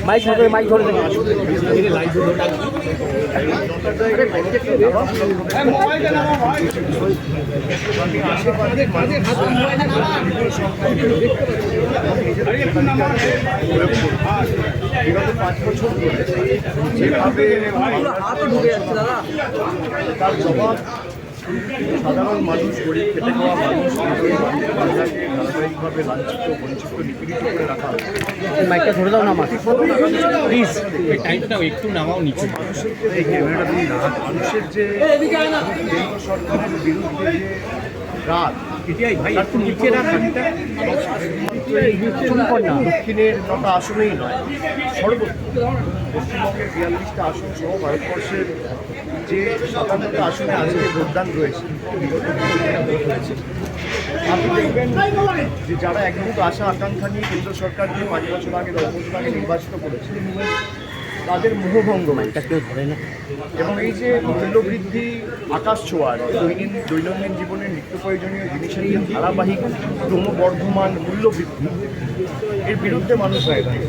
Mic ধরে বিগত 5 বছর ধরে যেভাবে তার জবাব সাধারণ মানুষ, গরিব খেটে খাওয়া মানুষ, বাংলাকে ধারাবাহিকভাবে লাঞ্ছিত, বঞ্চিত, নিপীড়িত করে রাখা হয়। মাইকটা ধরে দাও না আমার প্লিজ, একটু নামাও নিচে। এই ক্যামেরাটা দিন না, মানুষের যে কেন্দ্র সরকারের বিরুদ্ধে যে রাত, এটাই ভাই একটু নিচে রাখুন। দক্ষিণের 9টা আসনেই নয়, সর্বত্র পশ্চিমবঙ্গের 42টা আসন সহ ভারতবর্ষের যে 57টা আসনে আজকে ভোটদান রয়েছে, আপনি দেখবেন যে যারা একমুখ আশা আকাঙ্ক্ষা নিয়ে কেন্দ্র সরকারকে 5 বছর আগে 10 বছর আগে নির্বাচিত করেছে, তাদের মোহভঙ্গ হয়েছে। এবং এই যে মূল্যবৃদ্ধি আকাশ ছোঁয়ার, দৈনন্দিন জীবনের নিত্য প্রয়োজনীয় জিনিসের যে ধারাবাহিক ক্রমবর্ধমান মূল্যবৃদ্ধি, এর বিরুদ্ধে মানুষ হয়ে থাকে।